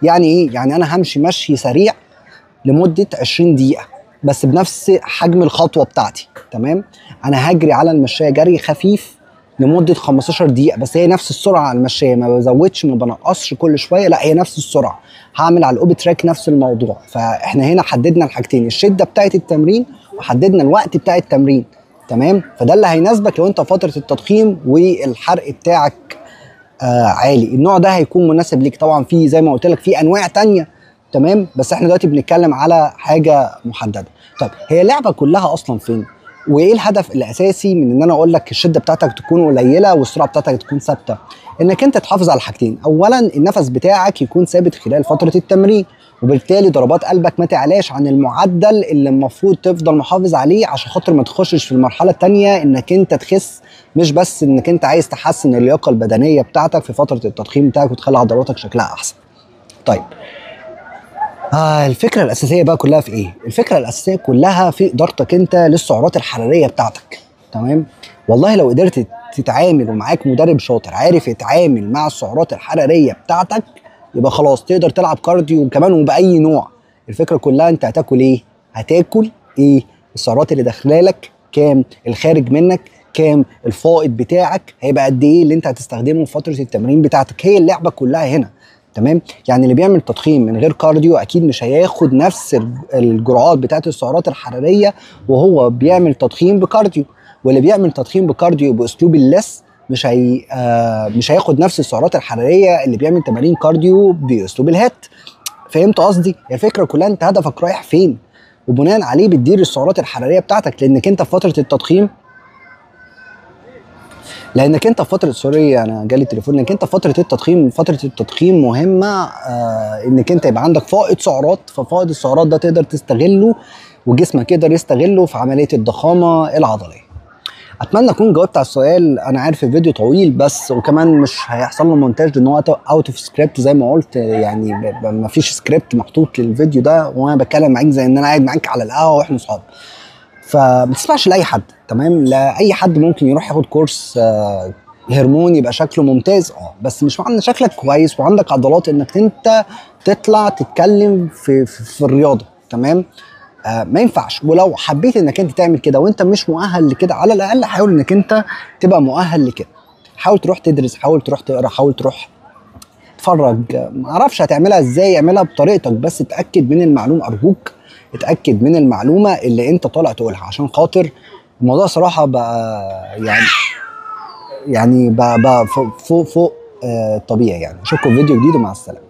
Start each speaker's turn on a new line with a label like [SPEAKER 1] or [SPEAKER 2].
[SPEAKER 1] يعني ايه؟ يعني انا همشي مشي سريع لمده 20 دقيقه بس بنفس حجم الخطوه بتاعتي، تمام؟ انا هجري على المشايه جري خفيف لمده 15 دقيقه بس هي نفس السرعه على المشايه، ما بزودش ما بنقصش كل شويه، لا هي نفس السرعه. هعمل على الاوبي تراك نفس الموضوع. فاحنا هنا حددنا الحاجتين، الشده بتاعت التمرين وحددنا الوقت بتاع التمرين، تمام؟ فده اللي هيناسبك لو انت فتره التضخيم والحرق بتاعك عالي. النوع ده هيكون مناسب ليك. طبعا في زي ما قلت لك في انواع تانية، تمام؟ بس احنا دلوقتي بنتكلم على حاجه محدده. طيب هي اللعبه كلها اصلا فين؟ وايه الهدف الاساسي من ان انا اقول لك الشده بتاعتك تكون قليله والسرعه بتاعتك تكون ثابته؟ انك انت تحافظ على الحاجتين. اولا النفس بتاعك يكون ثابت خلال فتره التمرين، وبالتالي ضربات قلبك ما تعلاش عن المعدل اللي المفروض تفضل محافظ عليه عشان خاطر ما تخشش في المرحله الثانيه انك انت تخس، مش بس انك انت عايز تحسن اللياقه البدنيه بتاعتك في فتره التضخيم بتاعك وتخلي عضلاتك شكلها احسن. طيب الفكره الاساسيه بقى كلها في ايه؟ الفكره الاساسيه كلها في ادارتك انت للسعرات الحراريه بتاعتك، تمام؟ والله لو قدرت تتعامل ومعاك مدرب شاطر عارف يتعامل مع السعرات الحراريه بتاعتك يبقى خلاص تقدر تلعب كارديو كمان وباي نوع. الفكره كلها انت هتاكل ايه؟ هتاكل ايه؟ السعرات اللي داخلالك كام؟ الخارج منك كام؟ الفائض بتاعك هيبقى قد ايه اللي انت هتستخدمه في فتره التمرين بتاعتك؟ هي اللعبه كلها هنا، تمام؟ يعني اللي بيعمل تضخيم من غير كارديو اكيد مش هياخد نفس الجرعات بتاعت السعرات الحراريه وهو بيعمل تضخيم بكارديو، واللي بيعمل تضخيم بكارديو باسلوب اللس مش هياخد نفس السعرات الحراريه اللي بيعمل تمارين كارديو باسلوب الهات. فهمت قصدي؟ الفكره كلها انت هدفك رايح فين وبناء عليه بتدير السعرات الحراريه بتاعتك. لانك انت في فتره التضخيم سوري انا جالي تليفون. انك انت في فتره التضخيم مهمه انك انت يبقى عندك فائض سعرات، ففائض السعرات ده تقدر تستغله وجسمك يقدر يستغله في عمليه الضخامه العضليه. اتمنى اكون جاوبت على السؤال. انا عارف الفيديو طويل بس وكمان مش هيحصل له مونتاج لان هو اوت اوف سكريبت زي ما قلت، يعني ما فيش سكريبت محطوط للفيديو ده وانا بتكلم معاك زي ان انا قاعد معاك على القهوه واحنا اصحاب. فما تسمعش لاي حد، تمام؟ لا اي حد ممكن يروح ياخد كورس هرمون يبقى شكله ممتاز، بس مش معنى شكلك كويس وعندك عضلات انك انت تطلع تتكلم في الرياضه، تمام؟ ما ينفعش. ولو حبيت انك انت تعمل كده وانت مش مؤهل لكده، على الاقل حاول انك انت تبقى مؤهل لكده. حاول تروح تدرس، حاول تروح تقرا، حاول تروح تتفرج. ما اعرفش هتعملها ازاي، اعملها بطريقتك بس اتاكد من المعلومه. ارجوك اتاكد من المعلومه اللي انت طالع تقولها عشان خاطر الموضوع صراحه بقى يعني بقى فوق الطبيعي. يعني اشوفكم في فيديو جديد ومع السلامه.